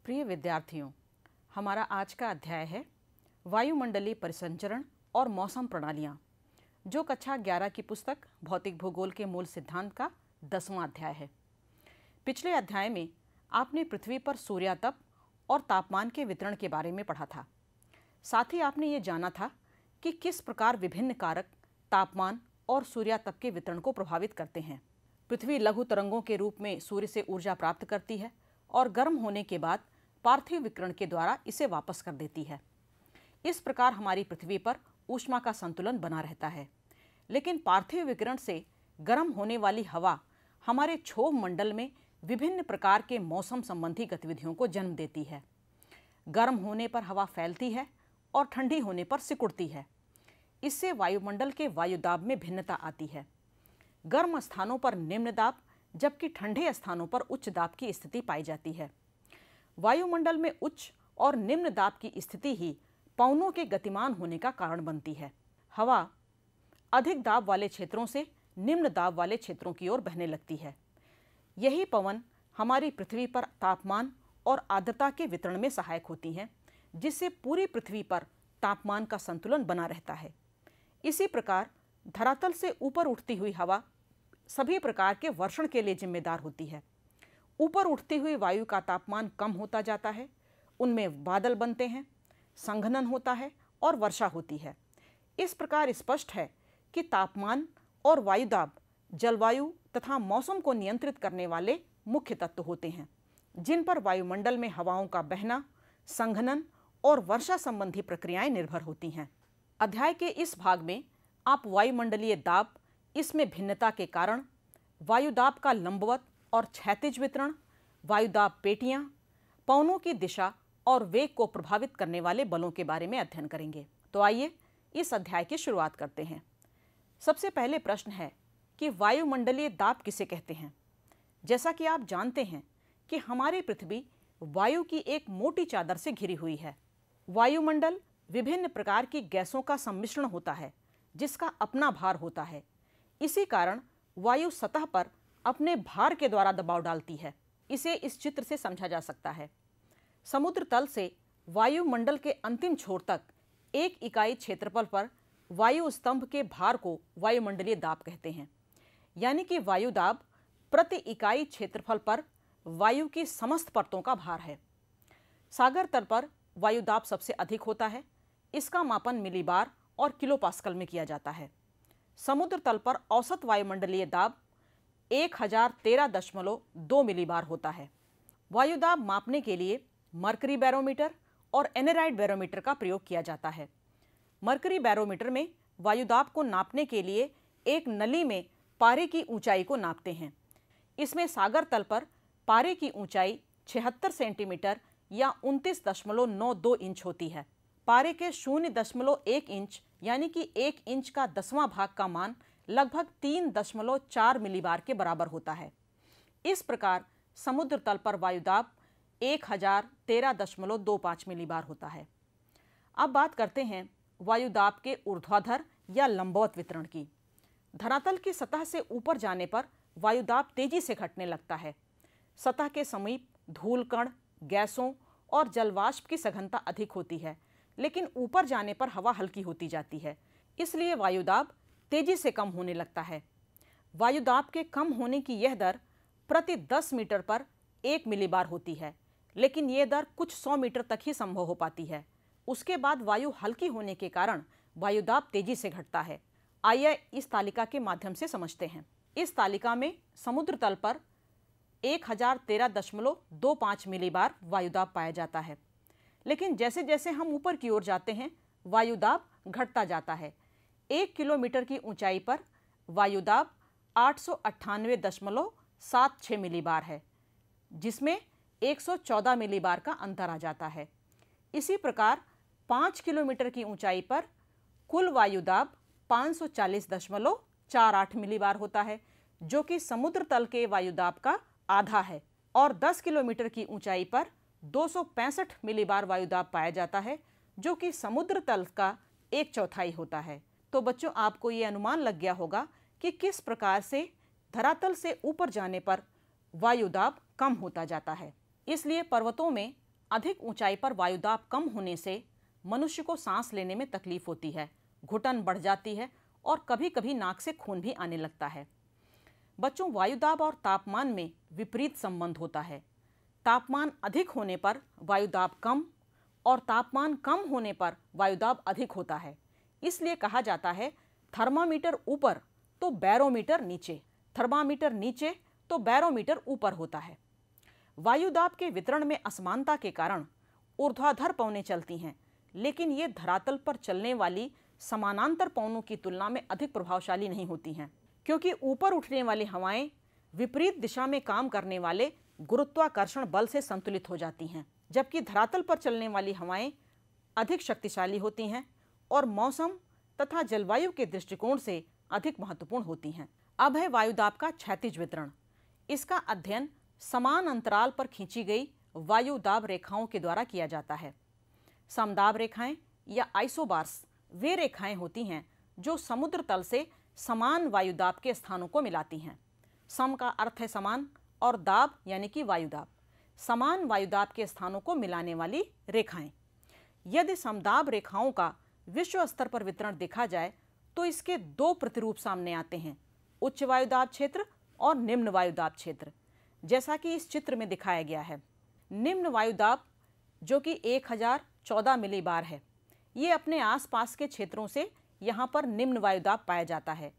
प्रिय विद्यार्थियों, हमारा आज का अध्याय है वायुमंडलीय परिसंचरण और मौसम प्रणालियाँ, जो कक्षा 11 की पुस्तक भौतिक भूगोल के मूल सिद्धांत का 10वां अध्याय है। पिछले अध्याय में आपने पृथ्वी पर सूर्यातप और तापमान के वितरण के बारे में पढ़ा था। साथ ही आपने ये जाना था कि किस प्रकार विभिन्न कारक तापमान और सूर्यातप के वितरण को प्रभावित करते हैं। पृथ्वी लघु तरंगों के रूप में सूर्य से ऊर्जा प्राप्त करती है और गर्म होने के बाद पार्थिव विकिरण के द्वारा इसे वापस कर देती है। इस प्रकार हमारी पृथ्वी पर ऊष्मा का संतुलन बना रहता है। लेकिन पार्थिव विकिरण से गर्म होने वाली हवा हमारे क्षोभ मंडल में विभिन्न प्रकार के मौसम संबंधी गतिविधियों को जन्म देती है। गर्म होने पर हवा फैलती है और ठंडी होने पर सिकुड़ती है। इससे वायुमंडल के वायुदाब में भिन्नता आती है। गर्म स्थानों पर निम्न दाब जबकि ठंडे स्थानों पर उच्च दाब की स्थिति पाई जाती है। वायुमंडल में उच्च और निम्न दाब की स्थिति ही पवनों के गतिमान होने का कारण बनती है। हवा अधिक दाब वाले क्षेत्रों से निम्न दाब वाले क्षेत्रों की ओर बहने लगती है। यही पवन हमारी पृथ्वी पर तापमान और आर्द्रता के वितरण में सहायक होती हैं, जिससे पूरी पृथ्वी पर तापमान का संतुलन बना रहता है। इसी प्रकार धरातल से ऊपर उठती हुई हवा सभी प्रकार के वर्षण के लिए जिम्मेदार होती है। ऊपर उठती हुई वायु का तापमान कम होता जाता है, उनमें बादल बनते हैं, संघनन होता है और वर्षा होती है। इस प्रकार स्पष्ट है कि तापमान और वायुदाब जलवायु तथा मौसम को नियंत्रित करने वाले मुख्य तत्व होते हैं, जिन पर वायुमंडल में हवाओं का बहना, संघनन और वर्षा संबंधी प्रक्रियाएं निर्भर होती हैं। अध्याय के इस भाग में आप वायुमंडलीय दाब, इसमें भिन्नता के कारण, वायुदाब का लंबवत और क्षैतिज वितरण, वायुदाब पेटियां, पवनों की दिशा और वेग को प्रभावित करने वाले बलों के बारे में अध्ययन करेंगे। तो आइए इस अध्याय की शुरुआत करते हैं। सबसे पहले प्रश्न है कि वायुमंडलीय दाब किसे कहते हैं। जैसा कि आप जानते हैं कि हमारी पृथ्वी वायु की एक मोटी चादर से घिरी हुई है। वायुमंडल विभिन्न प्रकार की गैसों का सम्मिश्रण होता है, जिसका अपना भार होता है। इसी कारण वायु सतह पर अपने भार के द्वारा दबाव डालती है। इसे इस चित्र से समझा जा सकता है। समुद्र तल से वायुमंडल के अंतिम छोर तक 1 इकाई क्षेत्रफल पर वायु स्तंभ के भार को वायुमंडलीय दाब कहते हैं। यानी कि वायुदाब प्रति इकाई क्षेत्रफल पर वायु की समस्त परतों का भार है। सागर तल पर वायुदाब सबसे अधिक होता है। इसका मापन मिलीबार और किलोपास्कल में किया जाता है। समुद्र तल पर औसत वायुमंडलीय दाब 1013.2 मिलीबार होता है। वायुदाब मापने के लिए मरकरी बैरोमीटर और एनेराइड बैरोमीटर का प्रयोग किया जाता है। मरकरी बैरोमीटर में वायुदाब को नापने के लिए एक नली में पारे की ऊंचाई को नापते हैं। इसमें सागर तल पर पारे की ऊंचाई 76 सेंटीमीटर या 29.92 इंच होती है। पारे के 0.1 इंच यानी कि 1 इंच का 10वां भाग का मान लगभग 3.4 मिलीबार के बराबर होता है। इस प्रकार समुद्र तल पर वायुदाब 1013.25 मिलीबार होता है। अब बात करते हैं वायुदाब के ऊर्ध्वाधर या लंबवत वितरण की। धरातल की सतह से ऊपर जाने पर वायुदाब तेजी से घटने लगता है। सतह के समीप धूल कण, गैसों और जलवाष्प की सघनता अधिक होती है, लेकिन ऊपर जाने पर हवा हल्की होती जाती है। इसलिए वायुदाब तेजी से कम होने लगता है। वायुदाब के कम होने की यह दर प्रति 10 मीटर पर 1 मिलीबार होती है, लेकिन यह दर कुछ 100 मीटर तक ही संभव हो पाती है। उसके बाद वायु हल्की होने के कारण वायुदाब तेजी से घटता है। आइए इस तालिका के माध्यम से समझते हैं। इस तालिका में समुद्र तल पर 1013.25 मिलीबार वायुदाब पाया जाता है, लेकिन जैसे जैसे हम ऊपर की ओर जाते हैं वायुदाब घटता जाता है। 1 किलोमीटर की ऊंचाई पर वायुदाब 898.76 मिलीबार है, जिसमें 114 मिलीबार का अंतर आ जाता है। इसी प्रकार 5 किलोमीटर की ऊंचाई पर कुल वायुदाब 540.48 मिलीबार होता है, जो कि समुद्र तल के वायुदाब का आधा है। और 10 किलोमीटर की ऊंचाई पर 265 मिलीबार वायुदाब पाया जाता है, जो कि समुद्र तल का 1/4 होता है। तो बच्चों, आपको ये अनुमान लग गया होगा कि किस प्रकार से धरातल से ऊपर जाने पर वायुदाब कम होता जाता है। इसलिए पर्वतों में अधिक ऊंचाई पर वायुदाब कम होने से मनुष्य को सांस लेने में तकलीफ होती है, घुटन बढ़ जाती है और कभी कभी नाक से खून भी आने लगता है। बच्चों, वायुदाब और तापमान में विपरीत संबंध होता है। तापमान अधिक होने पर वायुदाब कम और तापमान कम होने पर वायुदाब अधिक होता है। इसलिए कहा जाता है थर्मामीटर ऊपर तो बैरोमीटर नीचे, थर्मामीटर नीचे तो बैरोमीटर ऊपर होता है। वायुदाब के वितरण में असमानता के कारण ऊर्ध्वाधर पवनें चलती हैं, लेकिन ये धरातल पर चलने वाली समानांतर पवनों की तुलना में अधिक प्रभावशाली नहीं होती हैं, क्योंकि ऊपर उठने वाली हवाएं विपरीत दिशा में काम करने वाले गुरुत्वाकर्षण बल से संतुलित हो जाती हैं, जबकि धरातल पर चलने वाली हवाएं अधिक शक्तिशाली होती हैं और मौसम तथा जलवायु के दृष्टिकोण से अधिक महत्वपूर्ण होती हैं। अब है वायुदाब का क्षैतिज वितरण। इसका अध्ययन समान अंतराल पर खींची गई वायुदाब रेखाओं के द्वारा किया जाता है। समदाब रेखाएं या आइसोबार्स वे रेखाएं होती हैं जो समुद्र तल से समान वायुदाब के स्थानों को मिलाती हैं। सम का अर्थ है समान और दाब यानी कि वायुदाब, समान वायुदाब के स्थानों को मिलाने वाली रेखाएं। यदि समदाब रेखाओं का विश्व स्तर पर वितरण देखा जाए तो इसके दो प्रतिरूप सामने आते हैं, उच्च वायुदाब क्षेत्र और निम्न वायुदाब क्षेत्र, जैसा कि इस चित्र में दिखाया गया है। निम्न वायुदाब जो कि 1014 मिलीबार है, ये अपने आसपास के क्षेत्रों से यहाँ पर निम्न वायुदाब पाया जाता है।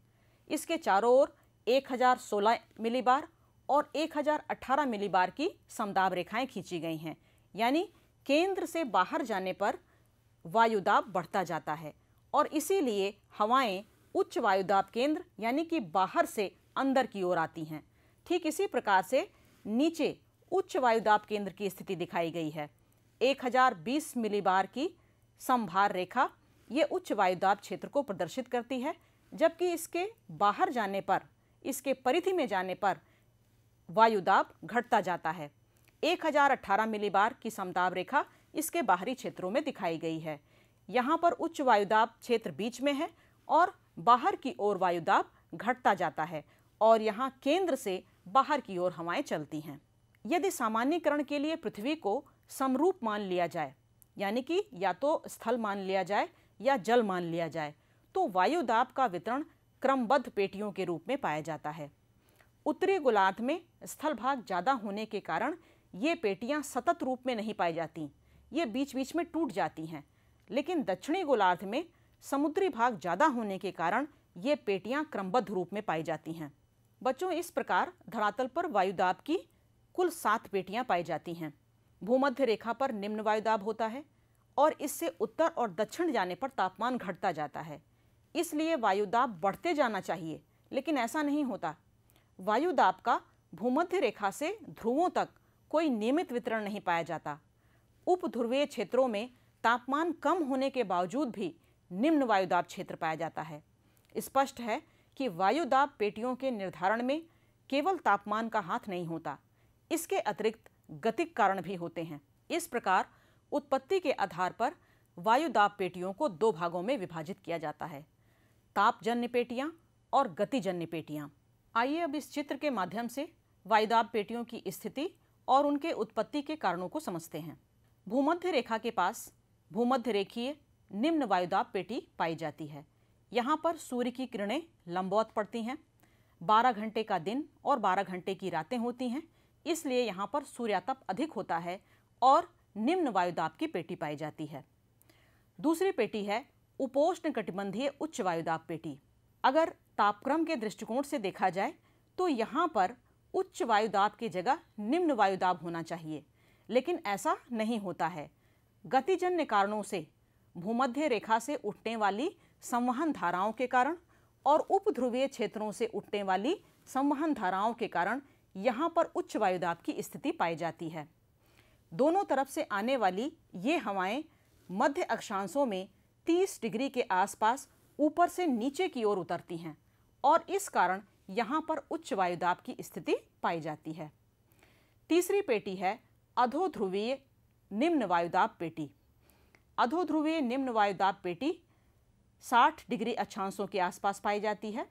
इसके चारों ओर 1016 मिलीबार और 1018 मिलीबार की समदाब रेखाएं खींची गई हैं, यानी केंद्र से बाहर जाने पर वायुदाब बढ़ता जाता है और इसीलिए हवाएं उच्च वायुदाब केंद्र यानी कि बाहर से अंदर की ओर आती हैं। ठीक इसी प्रकार से नीचे उच्च वायुदाब केंद्र की स्थिति दिखाई गई है। 1020 मिलीबार की समभार रेखा ये उच्च वायुदाब क्षेत्र को प्रदर्शित करती है, जबकि इसके बाहर जाने पर, इसके परिधि में जाने पर वायुदाब घटता जाता है। 1018 मिलीबार की समदाब रेखा इसके बाहरी क्षेत्रों में दिखाई गई है। यहाँ पर उच्च वायुदाब क्षेत्र बीच में है और बाहर की ओर वायुदाब घटता जाता है और यहाँ केंद्र से बाहर की ओर हवाएं चलती हैं। यदि सामान्यीकरण के लिए पृथ्वी को समरूप मान लिया जाए, यानी कि या तो स्थल मान लिया जाए या जल मान लिया जाए, तो वायुदाब का वितरण क्रमबद्ध पेटियों के रूप में पाया जाता है। उत्तरी गोलार्ध में स्थल भाग ज़्यादा होने के कारण ये पेटियां सतत रूप में नहीं पाई जाती, ये बीच बीच में टूट जाती हैं, लेकिन दक्षिणी गोलार्ध में समुद्री भाग ज़्यादा होने के कारण ये पेटियां क्रमबद्ध रूप में पाई जाती हैं। बच्चों, इस प्रकार धरातल पर वायुदाब की कुल 7 पेटियां पाई जाती हैं। भूमध्य रेखा पर निम्न वायुदाब होता है और इससे उत्तर और दक्षिण जाने पर तापमान घटता जाता है। इसलिए वायुदाब बढ़ते जाना चाहिए, लेकिन ऐसा नहीं होता। वायुदाब का भूमध्य रेखा से ध्रुवों तक कोई नियमित वितरण नहीं पाया जाता। उपध्रुवीय क्षेत्रों में तापमान कम होने के बावजूद भी निम्न वायुदाब क्षेत्र पाया जाता है। स्पष्ट है कि वायुदाब पेटियों के निर्धारण में केवल तापमान का हाथ नहीं होता, इसके अतिरिक्त गतिक कारण भी होते हैं। इस प्रकार उत्पत्ति के आधार पर वायुदाब पेटियों को 2 भागों में विभाजित किया जाता है, तापजन्य पेटियां और गतिजन्य पेटियां। आइए अब इस चित्र के माध्यम से वायुदाब पेटियों की स्थिति और उनके उत्पत्ति के कारणों को समझते हैं। भूमध्य रेखा के पास भूमध्य रेखीय निम्न वायुदाब पेटी पाई जाती है। यहाँ पर सूर्य की किरणें लंबवत पड़ती हैं। 12 घंटे का दिन और 12 घंटे की रातें होती हैं, इसलिए यहाँ पर सूर्यातप अधिक होता है और निम्न वायुदाब की पेटी पाई जाती है। दूसरी पेटी है उपोष्ण कटिबंधीय उच्च वायुदाब पेटी। अगर तापक्रम के दृष्टिकोण से देखा जाए तो यहाँ पर उच्च वायुदाब की जगह निम्न वायुदाब होना चाहिए, लेकिन ऐसा नहीं होता है। गतिजन्य कारणों से भूमध्य रेखा से उठने वाली संवहन धाराओं के कारण और उपध्रुवीय क्षेत्रों से उठने वाली संवहन धाराओं के कारण यहाँ पर उच्च वायुदाब की स्थिति पाई जाती है। दोनों तरफ से आने वाली ये हवाएं मध्य अक्षांशों में 30 डिग्री के आसपास ऊपर से नीचे की ओर उतरती हैं और इस कारण यहाँ पर उच्च वायुदाब की स्थिति पाई जाती है। तीसरी पेटी है अधोध्रुवीय निम्न वायुदाब पेटी। अधोध्रुवीय निम्न वायुदाब पेटी 60 डिग्री अक्षांशों के आसपास पाई जाती है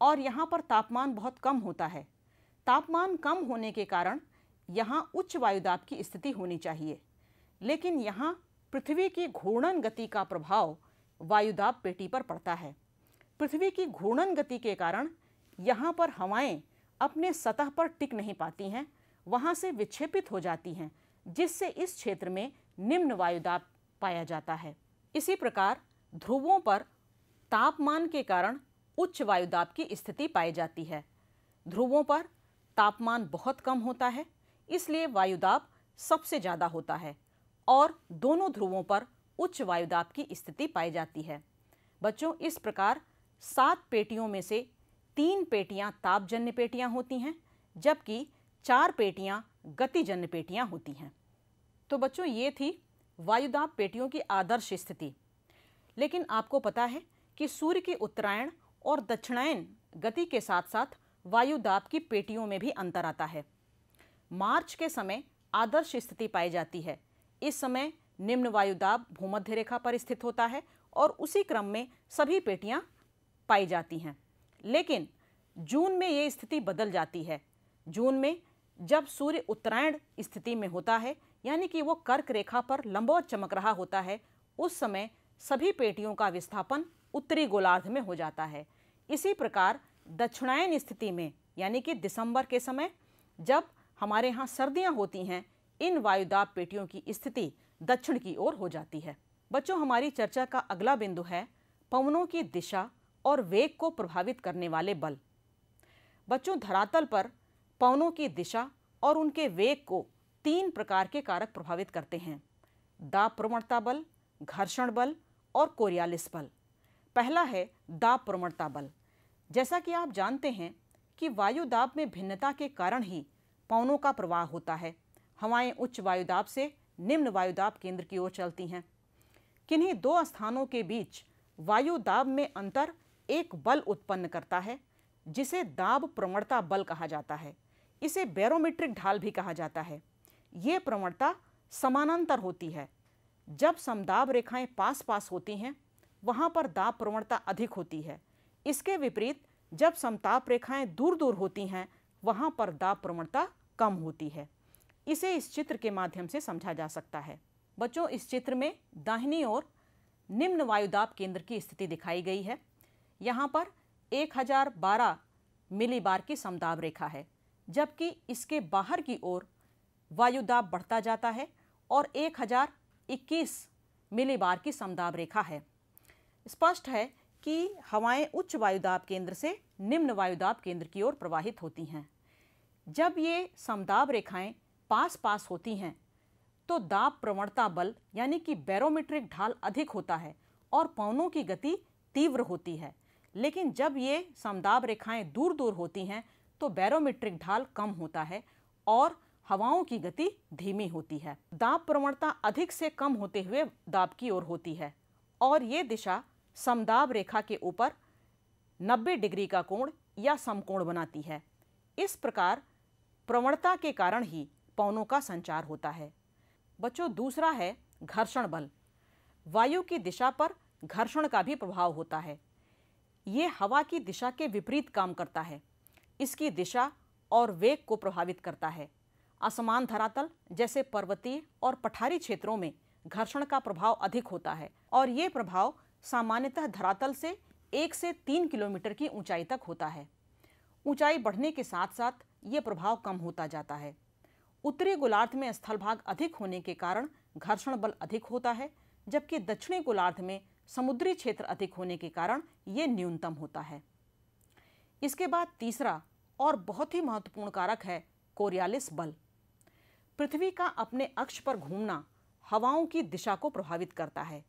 और यहाँ पर तापमान बहुत कम होता है। तापमान कम होने के कारण यहाँ उच्च वायुदाब की स्थिति होनी चाहिए, लेकिन यहाँ पृथ्वी की घूर्णन गति का प्रभाव वायुदाब पेटी पर पड़ता है। पृथ्वी की घूर्णन गति के कारण यहाँ पर हवाएं अपने सतह पर टिक नहीं पाती हैं, वहाँ से विक्षेपित हो जाती हैं, जिससे इस क्षेत्र में निम्न वायुदाब पाया जाता है। इसी प्रकार ध्रुवों पर तापमान के कारण उच्च वायुदाब की स्थिति पाई जाती है। ध्रुवों पर तापमान बहुत कम होता है, इसलिए वायुदाब सबसे ज़्यादा होता है और दोनों ध्रुवों पर उच्च वायुदाब की स्थिति पाई जाती है। बच्चों, इस प्रकार 7 पेटियों में से 3 पेटियां तापजन्य पेटियां होती हैं, जबकि 4 पेटियां गतिजन्य पेटियां होती हैं। तो बच्चों, ये थी वायुदाब पेटियों की आदर्श स्थिति। लेकिन आपको पता है कि सूर्य की उत्तरायण और दक्षिणायन गति के साथ साथ वायुदाब की पेटियों में भी अंतर आता है। मार्च के समय आदर्श स्थिति पाई जाती है। इस समय निम्न वायुदाब भूमध्य रेखा पर स्थित होता है और उसी क्रम में सभी पेटियां पाई जाती हैं। लेकिन जून में ये स्थिति बदल जाती है। जून में जब सूर्य उत्तरायण स्थिति में होता है, यानी कि वो कर्क रेखा पर लंबवत चमक रहा होता है, उस समय सभी पेटियों का विस्थापन उत्तरी गोलार्ध में हो जाता है। इसी प्रकार दक्षिणायन स्थिति में, यानी कि दिसंबर के समय जब हमारे यहाँ सर्दियाँ होती हैं, इन वायुदाब पेटियों की स्थिति दक्षिण की ओर हो जाती है। बच्चों, हमारी चर्चा का अगला बिंदु है पवनों की दिशा और वेग को प्रभावित करने वाले बल। बच्चों, धरातल पर पवनों की दिशा और उनके वेग को 3 प्रकार के कारक प्रभावित करते हैं: दाब प्रवणता बल, घर्षण बल और कोरियालिस बल। पहला है दाब प्रवणता बल। जैसा कि आप जानते हैं कि वायुदाब में भिन्नता के कारण ही पवनों का प्रवाह होता है। हवाएं उच्च वायुदाब से निम्न वायुदाब केंद्र की ओर चलती हैं। किन्हीं 2 स्थानों के बीच वायुदाब में अंतर एक बल उत्पन्न करता है, जिसे दाब प्रवणता बल कहा जाता है। इसे बैरोमीट्रिक ढाल भी कहा जाता है। ये प्रवणता समानांतर होती है। जब समदाब रेखाएं पास पास होती हैं, वहाँ पर दाब प्रवणता अधिक होती है। इसके विपरीत जब समताप रेखाएं दूर दूर होती हैं, वहाँ पर दाब प्रवणता कम होती है। इसे इस चित्र के माध्यम से समझा जा सकता है। बच्चों, इस चित्र में दाहिनी ओर निम्न वायुदाब केंद्र की स्थिति दिखाई गई है। यहाँ पर 1012 मिलीबार की समदाब रेखा है, जबकि इसके बाहर की ओर वायुदाब बढ़ता जाता है और 1021 मिलीबार की समदाब रेखा है। स्पष्ट है कि हवाएं उच्च वायुदाब केंद्र से निम्न वायुदाब केंद्र की ओर प्रवाहित होती हैं। जब ये समदाब रेखाएं पास पास होती हैं तो दाब प्रवणता बल, यानी कि बैरोमीट्रिक ढाल अधिक होता है और पवनों की गति तीव्र होती है। लेकिन जब ये समदाब रेखाएं दूर दूर होती हैं तो बैरोमीट्रिक ढाल कम होता है और हवाओं की गति धीमी होती है। दाब प्रवणता अधिक से कम होते हुए दाब की ओर होती है और ये दिशा समदाब रेखा के ऊपर 90 डिग्री का कोण या समकोण बनाती है। इस प्रकार प्रवणता के कारण ही पवनों का संचार होता है। बच्चों, दूसरा है घर्षण बल। वायु की दिशा पर घर्षण का भी प्रभाव होता है। ये हवा की दिशा के विपरीत काम करता है। इसकी दिशा और वेग को प्रभावित करता है। असमान धरातल जैसे पर्वतीय और पठारी क्षेत्रों में घर्षण का प्रभाव अधिक होता है और ये प्रभाव सामान्यतः धरातल से 1 से 3 किलोमीटर की ऊंचाई तक होता है। ऊंचाई बढ़ने के साथ साथ ये प्रभाव कम होता जाता है। उत्तरी गोलार्ध में स्थलभाग अधिक होने के कारण घर्षण बल अधिक होता है, जबकि दक्षिणी गोलार्ध में समुद्री क्षेत्र अधिक होने के कारण ये न्यूनतम होता है। इसके बाद तीसरा और बहुत ही महत्वपूर्ण कारक है कोरियालिस बल। पृथ्वी का अपने अक्ष पर घूमना हवाओं की दिशा को प्रभावित करता है।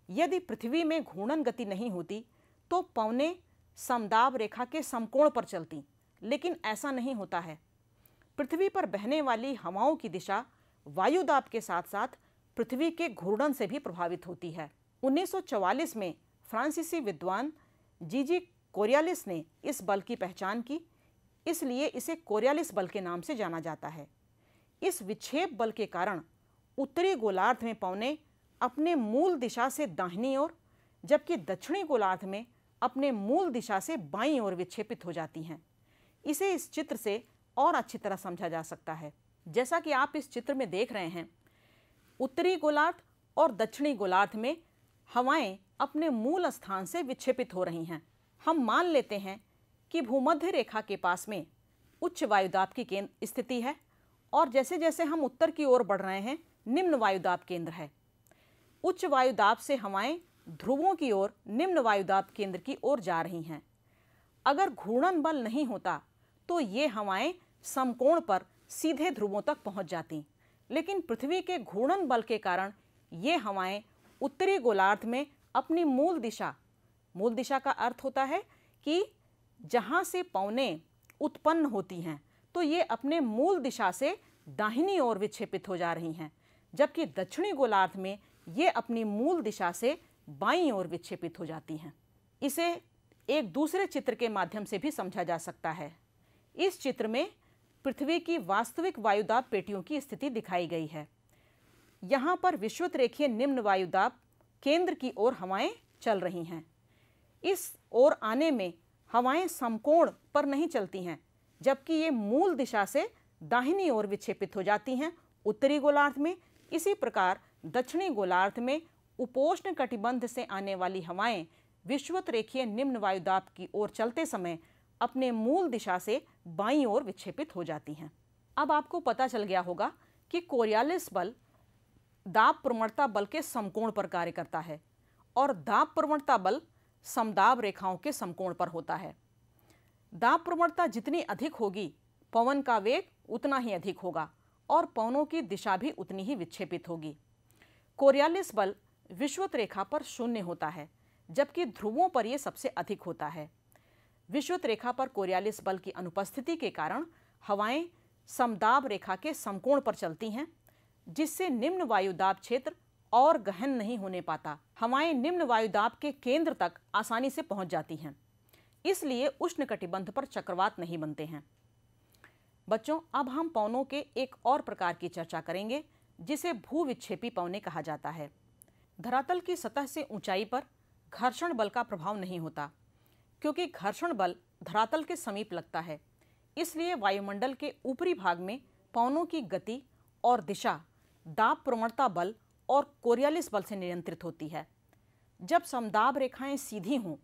यदि पृथ्वी में घूर्णन गति नहीं होती तो पवनें समदाब रेखा के समकोण पर चलती, लेकिन ऐसा नहीं होता है। पृथ्वी पर बहने वाली हवाओं की दिशा वायुदाब के साथ साथ पृथ्वी के घूर्णन से भी प्रभावित होती है। 1944 में फ्रांसीसी विद्वान जीजी कोरियालिस ने इस बल की पहचान की, इसलिए इसे कोरियालिस बल के नाम से जाना जाता है। इस विक्षेप बल के कारण उत्तरी गोलार्ध में पवनें अपने मूल दिशा से दाहिनी ओर, जबकि दक्षिणी गोलार्ध में अपने मूल दिशा से बाईं ओर विक्षेपित हो जाती हैं। इसे इस चित्र से और अच्छी तरह समझा जा सकता है। जैसा कि आप इस चित्र में देख रहे हैं, उत्तरी गोलार्ध और दक्षिणी गोलार्ध में हवाएं अपने मूल स्थान से विक्षेपित हो रही हैं। हम मान लेते हैं कि भूमध्य रेखा के पास में उच्च वायुदाब की केंद्र स्थिति है और जैसे जैसे हम उत्तर की ओर बढ़ रहे हैं निम्न वायुदाब केंद्र है। उच्च वायुदाब से हवाएं ध्रुवों की ओर निम्न वायुदाब केंद्र की ओर जा रही हैं। अगर घूर्णन बल नहीं होता तो ये हवाएं समकोण पर सीधे ध्रुवों तक पहुंच जाती, लेकिन पृथ्वी के घूर्णन बल के कारण ये हवाएं उत्तरी गोलार्ध में अपनी मूल दिशा का अर्थ होता है कि जहां से पवनें उत्पन्न होती हैं, तो ये अपने मूल दिशा से दाहिनी ओर विक्षेपित हो जा रही हैं, जबकि दक्षिणी गोलार्ध में ये अपनी मूल दिशा से बाईं ओर विक्षेपित हो जाती हैं। इसे एक दूसरे चित्र के माध्यम से भी समझा जा सकता है। इस चित्र में पृथ्वी की वास्तविक वायुदाब पेटियों की स्थिति दिखाई गई है। यहाँ पर विषुवत रेखीय निम्न वायुदाब केंद्र की ओर हवाएं चल रही हैं। इस ओर आने में हवाएं समकोण पर नहीं चलती हैं, जबकि ये मूल दिशा से दाहिनी ओर विक्षेपित हो जाती हैं उत्तरी गोलार्ध में। इसी प्रकार दक्षिणी गोलार्ध में उपोष्ण कटिबंध से आने वाली हवाएं विषुवत रेखीय निम्न वायुदाब की ओर चलते समय अपने मूल दिशा से बाईं ओर विक्षेपित हो जाती हैं। अब आपको पता चल गया होगा कि कोरियालिस बल दाब प्रवणता बल के समकोण पर कार्य करता है और दाब प्रवणता बल समदाब रेखाओं के समकोण पर होता है। दाब प्रवणता जितनी अधिक होगी पवन का वेग उतना ही अधिक होगा और पवनों की दिशा भी उतनी ही विक्षेपित होगी। कोरियालिस बल विषुवत रेखा पर शून्य होता है, जबकि ध्रुवों पर यह सबसे अधिक होता है। विषुवत रेखा पर कोरियालिस बल की अनुपस्थिति के कारण हवाएं समदाब रेखा के समकोण पर चलती हैं, जिससे निम्न वायुदाब क्षेत्र और गहन नहीं होने पाता। हवाएं निम्न वायुदाब के केंद्र तक आसानी से पहुंच जाती हैं, इसलिए उष्णकटिबंध पर चक्रवात नहीं बनते हैं। बच्चों, अब हम पवनों के एक और प्रकार की चर्चा करेंगे, जिसे भूविक्षेपी पवनें कहा जाता है। धरातल की सतह से ऊंचाई पर घर्षण बल का प्रभाव नहीं होता, क्योंकि घर्षण बल धरातल के समीप लगता है। इसलिए वायुमंडल के ऊपरी भाग में पवनों की गति और दिशा दाब प्रवणता बल और कोरियालिस बल से नियंत्रित होती है। जब समदाब रेखाएं सीधी हों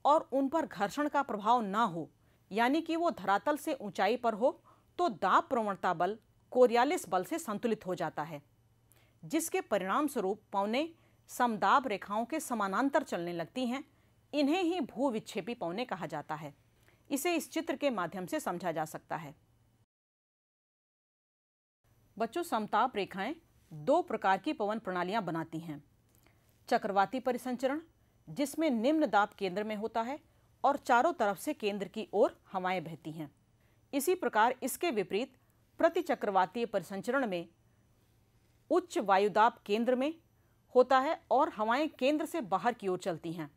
और उन पर घर्षण का प्रभाव ना हो, यानी कि वो धरातल से ऊंचाई पर हो, तो दाब प्रवणता बल कोरियालिस बल से संतुलित हो जाता है, जिसके परिणाम स्वरूप पवनें समदाब रेखाओं के समानांतर चलने लगती हैं। इन्हें ही भूविक्षेपी पवनें कहा जाता है। इसे इस चित्र के माध्यम से समझा जा सकता है। बच्चों, समताप रेखाएं दो प्रकार की पवन प्रणालियां बनाती हैं। चक्रवाती परिसंचरण, जिसमें निम्न दाब केंद्र में होता है और चारों तरफ से केंद्र की ओर हवाएं बहती हैं। इसी प्रकार इसके विपरीत प्रतिचक्रवातीय परिसंचरण में उच्च वायुदाब केंद्र में होता है और हवाएं केंद्र से बाहर की ओर चलती हैं।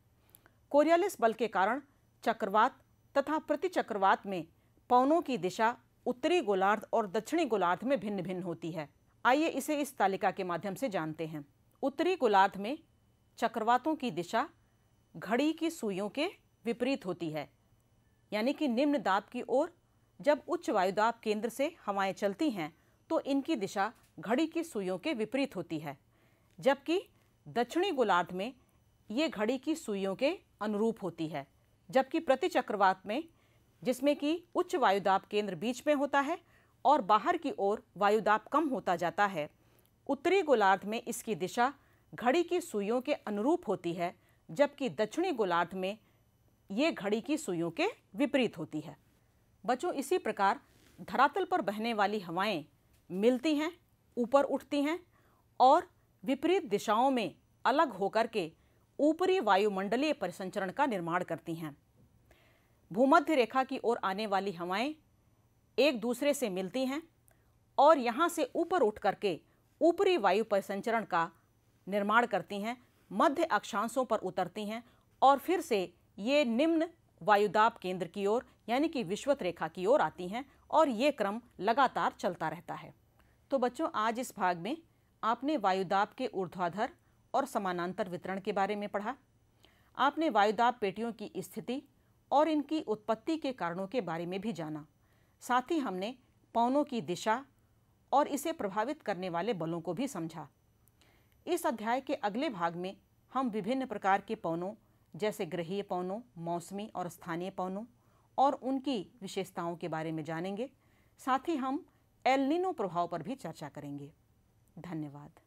कोरियालिस बल के कारण चक्रवात तथा प्रतिचक्रवात में पवनों की दिशा उत्तरी गोलार्ध और दक्षिणी गोलार्ध में भिन्न भिन्न होती है। आइए इसे इस तालिका के माध्यम से जानते हैं। उत्तरी गोलार्ध में चक्रवातों की दिशा घड़ी की सुइयों के विपरीत होती है, यानी कि निम्न दाब की ओर जब उच्च वायुदाब केंद्र से हवाएं चलती हैं तो इनकी दिशा घड़ी की सुइयों के विपरीत होती है, जबकि दक्षिणी गोलार्ध में ये घड़ी की सुइयों के अनुरूप होती है। जबकि प्रतिचक्रवात में, जिसमें कि उच्च वायुदाब केंद्र बीच में होता है और बाहर की ओर वायुदाब कम होता जाता है, उत्तरी गोलार्ध में इसकी दिशा घड़ी की सुइयों के अनुरूप होती है, जबकि दक्षिणी गोलार्ध में ये घड़ी की सुइयों के विपरीत होती है। बच्चों, इसी प्रकार धरातल पर बहने वाली हवाएं मिलती हैं, ऊपर उठती हैं और विपरीत दिशाओं में अलग होकर के ऊपरी वायुमंडलीय परिसंचरण का निर्माण करती हैं। भूमध्य रेखा की ओर आने वाली हवाएं एक दूसरे से मिलती हैं और यहाँ से ऊपर उठ करके ऊपरी वायु परिसंचरण का निर्माण करती हैं, मध्य अक्षांशों पर उतरती हैं और फिर से ये निम्न वायुदाब केंद्र की ओर, यानी कि विषुवत रेखा की ओर आती हैं और ये क्रम लगातार चलता रहता है। तो बच्चों, आज इस भाग में आपने वायुदाब के ऊर्ध्वाधर और समानांतर वितरण के बारे में पढ़ा। आपने वायुदाब पेटियों की स्थिति और इनकी उत्पत्ति के कारणों के बारे में भी जाना। साथ ही हमने पवनों की दिशा और इसे प्रभावित करने वाले बलों को भी समझा। इस अध्याय के अगले भाग में हम विभिन्न प्रकार के पवनों जैसे ग्रहीय पवनों, मौसमी और स्थानीय पवनों और उनकी विशेषताओं के बारे में जानेंगे। साथ ही हम एल नीनो प्रभाव पर भी चर्चा करेंगे। धन्यवाद।